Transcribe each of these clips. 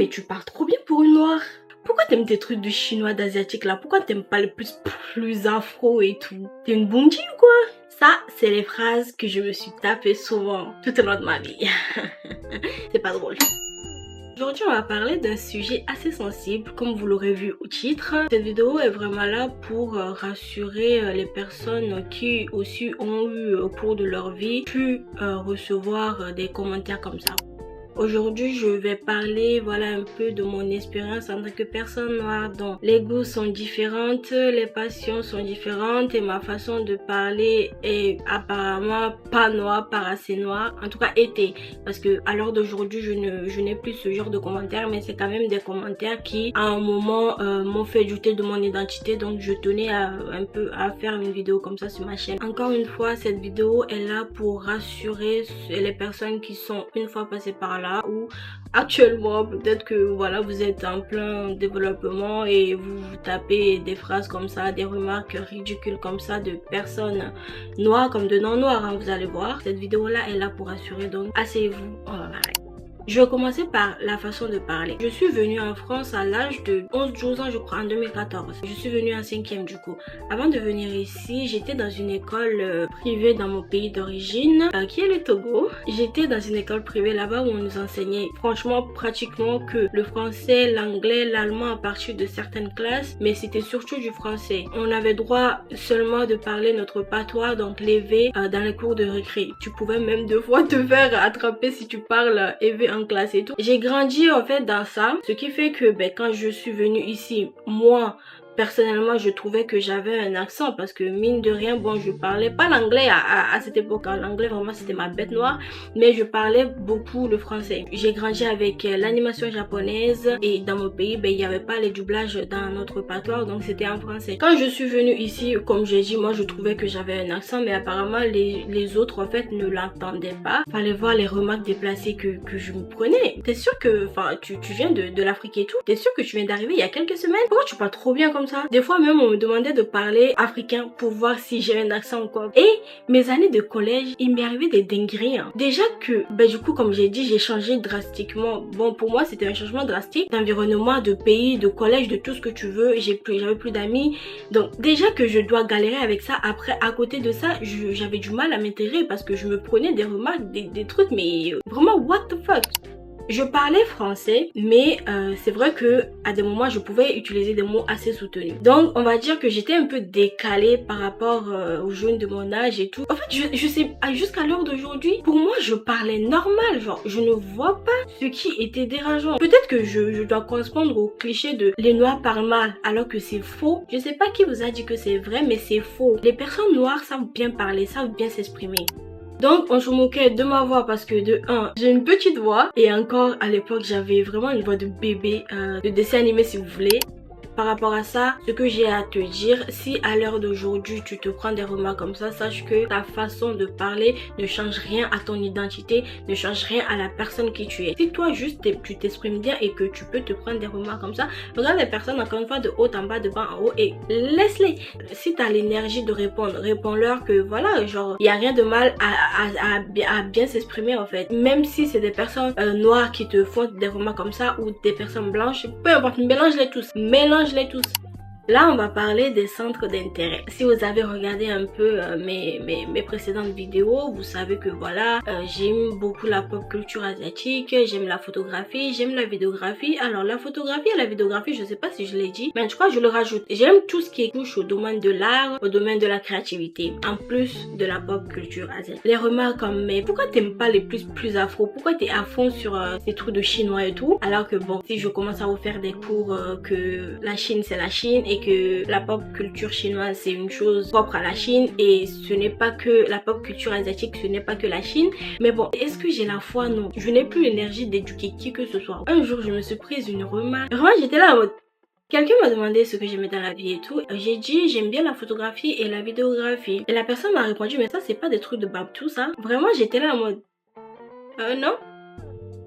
mais tu parles trop bien pour une noire. Pourquoi t'aimes tes trucs de chinois, d'asiatique là? Pourquoi t'aimes pas le plus afro et tout? T'es une bougie ou quoi? Ça, c'est les phrases que je me suis tapées souvent tout au long de ma vie. C'est pas drôle. Aujourd'hui, on va parler d'un sujet assez sensible, comme vous l'aurez vu au titre. Cette vidéo est vraiment là pour rassurer les personnes qui aussi ont eu au cours de leur vie pu recevoir des commentaires comme ça. Aujourd'hui, je vais parler un peu de mon expérience en tant que personne noire dont les goûts sont différentes, les passions sont différentes et ma façon de parler est apparemment pas noire, pas assez noire, en tout cas était, parce que à l'heure d'aujourd'hui, je n'ai plus ce genre de commentaires, mais c'est quand même des commentaires qui à un moment m'ont fait douter de mon identité, donc je tenais un peu à faire une vidéo comme ça sur ma chaîne. Encore une fois, cette vidéo est là pour rassurer les personnes qui sont une fois passées par là, ou actuellement peut-être que vous êtes en plein développement et vous tapez des phrases comme ça, des remarques ridicules comme ça de personnes noires comme de non noires, hein, vous allez voir. Cette vidéo là est là pour assurer, donc asseyez-vous, on va parler. Je vais commencer par la façon de parler. Je suis venue en France à l'âge de 11-12 ans, je crois, en 2014. Je suis venue en 5e du coup. Avant de venir ici, j'étais dans une école privée dans mon pays d'origine, qui est le Togo. J'étais dans une école privée là-bas où on nous enseignait franchement pratiquement que le français, l'anglais, l'allemand à partir de certaines classes, mais c'était surtout du français. On avait droit seulement de parler notre patois, donc l'évé, dans les cours de récré. Tu pouvais même deux fois te faire attraper si tu parles évé en classe et tout. J'ai grandi en fait dans ça, ce qui fait que quand je suis venue ici, moi personnellement je trouvais que j'avais un accent parce que mine de rien, bon, je parlais pas l'anglais à cette époque, l'anglais vraiment c'était ma bête noire, mais je parlais beaucoup le français. J'ai grandi avec l'animation japonaise et dans mon pays il n'y avait pas les doublages dans notre patois, donc c'était en français. Quand je suis venue ici, comme j'ai dit, moi je trouvais que j'avais un accent, mais apparemment les autres en fait ne l'entendaient pas. Fallait voir les remarques déplacées que je me prenais. T'es sûr que, tu viens de l'Afrique et tout, t'es sûr que tu viens d'arriver il y a quelques semaines? Pourquoi tu parles trop bien comme ça? Des fois même on me demandait de parler africain pour voir si j'ai un accent ou quoi. Et mes années de collège, il m'est arrivé des dingueries, hein. Déjà que du coup, comme j'ai dit, j'ai changé drastiquement. Bon, pour moi c'était un changement drastique d'environnement, de pays, de collège, de tout ce que tu veux. J'avais plus d'amis, donc déjà que je dois galérer avec ça. Après, à côté de ça, j'avais du mal à m'intégrer parce que je me prenais des remarques, des trucs, mais vraiment what the fuck. Je parlais français, mais c'est vrai que à des moments je pouvais utiliser des mots assez soutenus. Donc on va dire que j'étais un peu décalée par rapport aux jeunes de mon âge et tout. En fait, je sais, jusqu'à l'heure d'aujourd'hui, pour moi je parlais normal, genre je ne vois pas ce qui était dérangeant. Peut-être que je dois correspondre au cliché de les noirs parlent mal, alors que c'est faux. Je sais pas qui vous a dit que c'est vrai, mais c'est faux. Les personnes noires savent bien parler, savent bien s'exprimer. Donc on se moquait de ma voix parce que de 1, j'ai une petite voix, et encore à l'époque j'avais vraiment une voix de bébé, de dessin animé si vous voulez. Par rapport à ça, ce que j'ai à te dire, si à l'heure d'aujourd'hui tu te prends des remarques comme ça, sache que ta façon de parler ne change rien à ton identité, ne change rien à la personne qui tu es. Si toi juste tu t'exprimes bien et que tu peux te prendre des remarques comme ça, regarde les personnes encore une fois de haut en bas, de bas en haut, et laisse-les. Si tu as l'énergie de répondre, réponds-leur que voilà, genre il n'y a rien de mal à bien s'exprimer en fait. Même si c'est des personnes noires qui te font des remarques comme ça, ou des personnes blanches, peu importe, mélange-les tous. Mélange-les tous. Là, on va parler des centres d'intérêt. Si vous avez regardé un peu mes précédentes vidéos, vous savez que j'aime beaucoup la pop culture asiatique, j'aime la photographie, j'aime la vidéographie. Alors, la photographie et la vidéographie, je sais pas si je l'ai dit, mais en tout cas, je le rajoute. J'aime tout ce qui touche au domaine de l'art, au domaine de la créativité, en plus de la pop culture asiatique. Les remarques comme, mais pourquoi t'aimes pas les plus afro? Pourquoi t'es à fond sur ces trucs de chinois et tout? Alors que bon, si je commence à vous faire des cours que la Chine c'est la Chine, et que la pop culture chinoise c'est une chose propre à la Chine, et ce n'est pas que la pop culture asiatique, ce n'est pas que la Chine. Mais bon, est-ce que j'ai la foi? Non, je n'ai plus l'énergie d'éduquer qui que ce soit. Un jour je me suis prise une remarque, vraiment j'étais là en mode, quelqu'un m'a demandé ce que j'aimais dans la vie et tout. J'ai dit j'aime bien la photographie et la vidéographie, et la personne m'a répondu mais ça c'est pas des trucs de babtou ça. Vraiment j'étais là en mode non,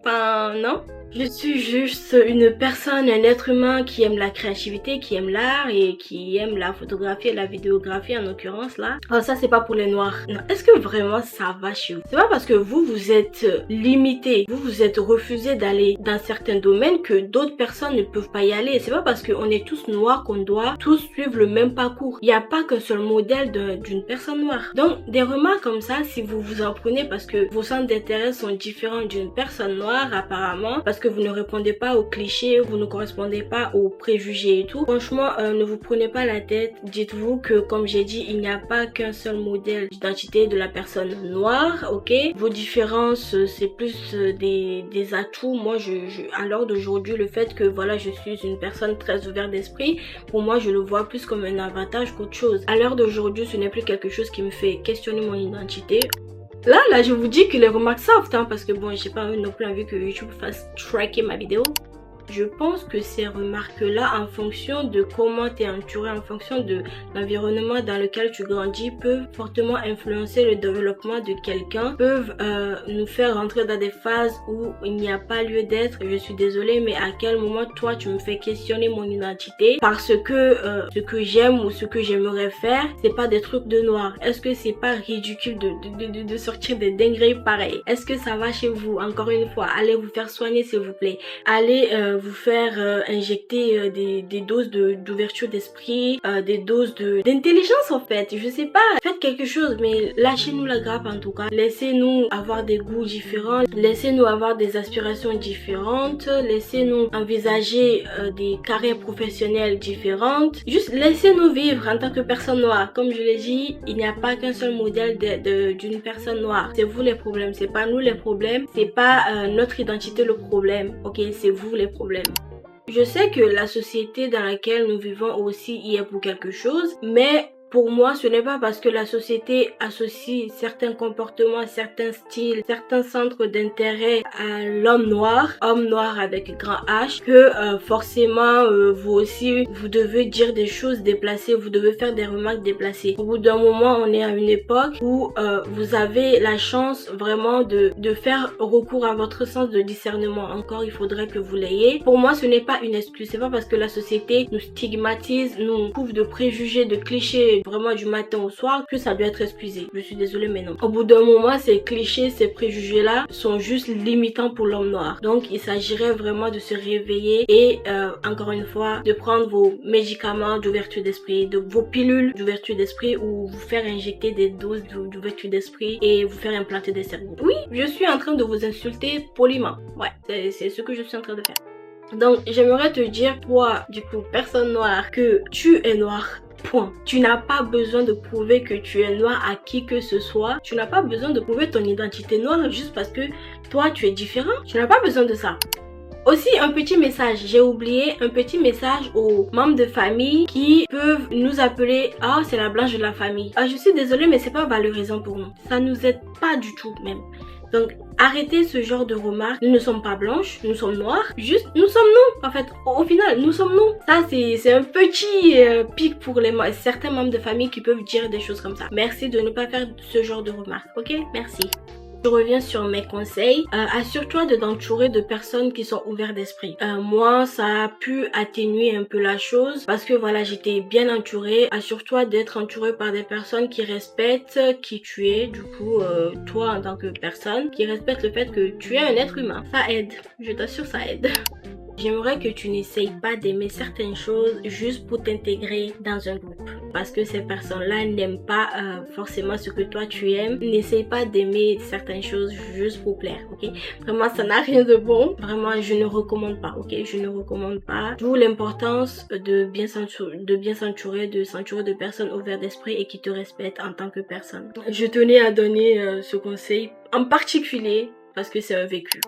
enfin non. Je suis juste une personne, un être humain qui aime la créativité, qui aime l'art et qui aime la photographie et la vidéographie en l'occurrence là. Alors ça c'est pas pour les noirs. Non. Est-ce que vraiment ça va chez vous? C'est pas parce que vous êtes limité, vous êtes refusé d'aller dans certains domaines que d'autres personnes ne peuvent pas y aller. C'est pas parce qu'on est tous noirs qu'on doit tous suivre le même parcours. Il n'y a pas qu'un seul modèle d'une personne noire. Donc des remarques comme ça, si vous vous en prenez parce que vos centres d'intérêt sont différents d'une personne noire apparemment, parce que vous ne répondez pas aux clichés, vous ne correspondez pas aux préjugés et tout. Franchement, ne vous prenez pas la tête. Dites-vous que, comme j'ai dit, il n'y a pas qu'un seul modèle d'identité de la personne noire, ok? Vos différences, c'est plus des atouts. Moi, à l'heure d'aujourd'hui, le fait que, voilà, je suis une personne très ouverte d'esprit, pour moi, je le vois plus comme un avantage qu'autre chose. À l'heure d'aujourd'hui, ce n'est plus quelque chose qui me fait questionner mon identité. Là, je vous dis que les remarques soft, hein, parce que bon, j'ai pas non plus envie que YouTube fasse tracker ma vidéo. Je pense que ces remarques-là, en fonction de comment tu es entouré, en fonction de l'environnement dans lequel tu grandis, peuvent fortement influencer le développement de quelqu'un, peuvent nous faire rentrer dans des phases où il n'y a pas lieu d'être. Je suis désolée, mais à quel moment toi tu me fais questionner mon identité parce que ce que j'aime ou ce que j'aimerais faire, c'est pas des trucs de noir. Est-ce que c'est pas ridicule de sortir des dingueries pareilles? Est-ce que ça va chez vous? Encore une fois, allez vous faire soigner s'il vous plaît. Allez vous faire injecter des doses d'ouverture d'esprit, des doses d'intelligence en fait. Je sais pas, faites quelque chose, mais lâchez-nous la grappe en tout cas. Laissez-nous avoir des goûts différents, laissez-nous avoir des aspirations différentes, laissez-nous envisager des carrières professionnelles différentes. Juste laissez-nous vivre en tant que personne noire. Comme je l'ai dit, il n'y a pas qu'un seul modèle d'une personne noire. C'est vous les problèmes, c'est pas nous les problèmes, c'est pas notre identité le problème, ok? C'est vous les problèmes. Je sais que la société dans laquelle nous vivons aussi y est pour quelque chose, mais pour moi, ce n'est pas parce que la société associe certains comportements, certains styles, certains centres d'intérêt à l'homme noir avec grand H, que forcément vous aussi, vous devez dire des choses déplacées, vous devez faire des remarques déplacées. Au bout d'un moment, on est à une époque où vous avez la chance vraiment de faire recours à votre sens de discernement. Encore, il faudrait que vous l'ayez. Pour moi, ce n'est pas une excuse. C'est pas parce que la société nous stigmatise, nous couvre de préjugés, de clichés, vraiment du matin au soir que ça doit être excusé. Je suis désolée mais non. Au bout d'un moment, ces clichés, ces préjugés là sont juste limitants pour l'homme noir. Donc il s'agirait vraiment de se réveiller et encore une fois de prendre vos médicaments d'ouverture d'esprit, de vos pilules d'ouverture d'esprit ou vous faire injecter des doses d'ouverture d'esprit et vous faire implanter des cerveaux. Oui, je suis en train de vous insulter poliment. Ouais, c'est ce que je suis en train de faire. Donc j'aimerais te dire, toi du coup personne noire, que tu es noir. Point. Tu n'as pas besoin de prouver que tu es noir à qui que ce soit. Tu n'as pas besoin de prouver ton identité noire juste parce que toi tu es différent. Tu n'as pas besoin de ça. Aussi un petit message, j'ai oublié un petit message aux membres de famille qui peuvent nous appeler « Ah, c'est la blanche de la famille ». Ah, je suis désolée mais c'est pas valorisant pour nous. Ça nous aide pas du tout même. Donc arrêtez ce genre de remarques. Nous ne sommes pas blanches, nous sommes noires. Juste, nous sommes nous. En fait, au final, nous sommes nous. Ça, c'est un petit pic pour certains membres de famille qui peuvent dire des choses comme ça. Merci de ne pas faire ce genre de remarques. Ok? Merci. Je reviens sur mes conseils. Assure-toi de t'entourer de personnes qui sont ouvertes d'esprit. Moi, ça a pu atténuer un peu la chose parce que voilà, j'étais bien entourée. Assure-toi d'être entourée par des personnes qui respectent qui tu es, du coup, toi en tant que personne, qui respectent le fait que tu es un être humain. Ça aide. Je t'assure, ça aide. J'aimerais que tu n'essayes pas d'aimer certaines choses juste pour t'intégrer dans un groupe. Parce que ces personnes-là n'aiment pas forcément ce que toi tu aimes. N'essaye pas d'aimer certaines choses juste pour plaire, ok? Vraiment, ça n'a rien de bon. Vraiment, je ne recommande pas, ok? Je ne recommande pas. D'où l'importance de bien s'entourer, de s'entourer de personnes ouvertes d'esprit et qui te respectent en tant que personne. Je tenais à donner ce conseil en particulier parce que c'est un vécu.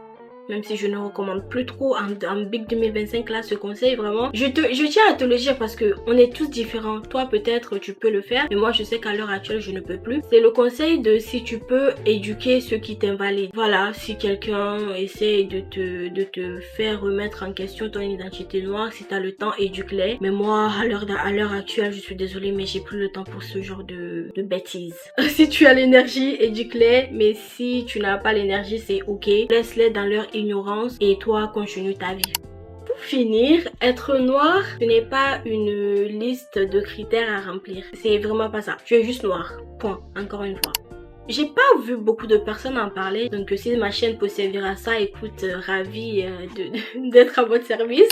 Même si je ne recommande plus trop en Big 2025 là ce conseil, vraiment je tiens à te le dire parce que on est tous différents. Toi peut-être tu peux le faire, mais moi je sais qu'à l'heure actuelle je ne peux plus. C'est le conseil de si tu peux éduquer ceux qui t'invalident. Voilà, si quelqu'un essaie de te faire remettre en question ton identité noire, si tu as le temps, éduque-les. Mais moi à l'heure actuelle, je suis désolée mais j'ai plus le temps pour ce genre de bêtises. Si tu as l'énergie, éduque-les, mais si tu n'as pas l'énergie, c'est ok. Laisse-les dans leur ignorance et toi continue ta vie. Pour finir, être noir, ce n'est pas une liste de critères à remplir. C'est vraiment pas ça. Tu es juste noir. Point. Encore une fois. J'ai pas vu beaucoup de personnes en parler, donc si ma chaîne peut servir à ça, écoute, ravie d'être à votre service.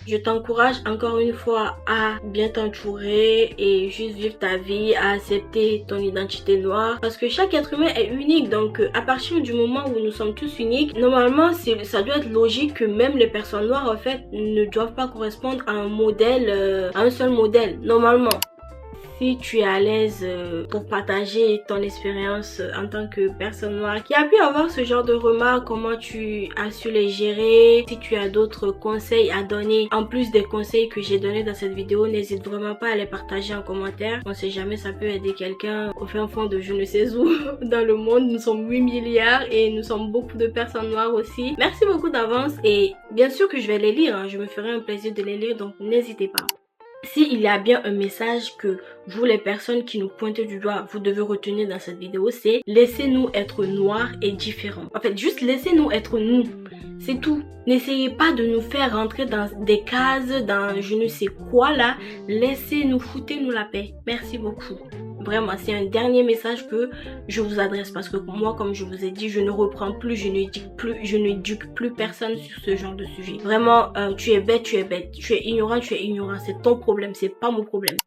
Je t'encourage encore une fois à bien t'entourer et juste vivre ta vie, à accepter ton identité noire parce que chaque être humain est unique. Donc à partir du moment où nous sommes tous uniques, normalement ça doit être logique que même les personnes noires en fait ne doivent pas correspondre à un modèle, à un seul modèle, normalement. Si tu es à l'aise pour partager ton expérience en tant que personne noire qui a pu avoir ce genre de remarques, comment tu as su les gérer, si tu as d'autres conseils à donner en plus des conseils que j'ai donnés dans cette vidéo, n'hésite vraiment pas à les partager en commentaire. On sait jamais, ça peut aider quelqu'un au fin fond de je ne sais où dans le monde. Nous sommes 8 milliards et nous sommes beaucoup de personnes noires aussi. Merci beaucoup d'avance et bien sûr que je vais les lire, hein. Je me ferai un plaisir de les lire, donc n'hésitez pas. S'il y a bien un message que vous les personnes qui nous pointez du doigt, vous devez retenir dans cette vidéo, c'est laissez-nous être noirs et différents. En fait, juste laissez-nous être nous. C'est tout. N'essayez pas de nous faire rentrer dans des cases, dans je ne sais quoi là. Laissez-nous, foutez-nous la paix. Merci beaucoup. Vraiment, c'est un dernier message que je vous adresse parce que moi, comme je vous ai dit, je ne reprends plus, je n'éduque plus personne sur ce genre de sujet. Vraiment, tu es bête, tu es bête. Tu es ignorant, c'est ton problème, c'est pas mon problème.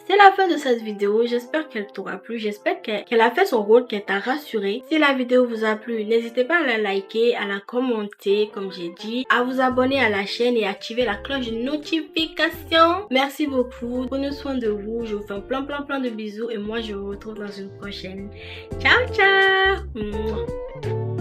C'est la fin de cette vidéo, j'espère qu'elle t'aura plu, j'espère qu'elle a fait son rôle, qu'elle t'a rassuré. Si la vidéo vous a plu, n'hésitez pas à la liker, à la commenter comme j'ai dit, à vous abonner à la chaîne et activer la cloche de notification. Merci beaucoup, prenez soin de vous, je vous fais plein de bisous et moi je vous retrouve dans une prochaine. Ciao ciao.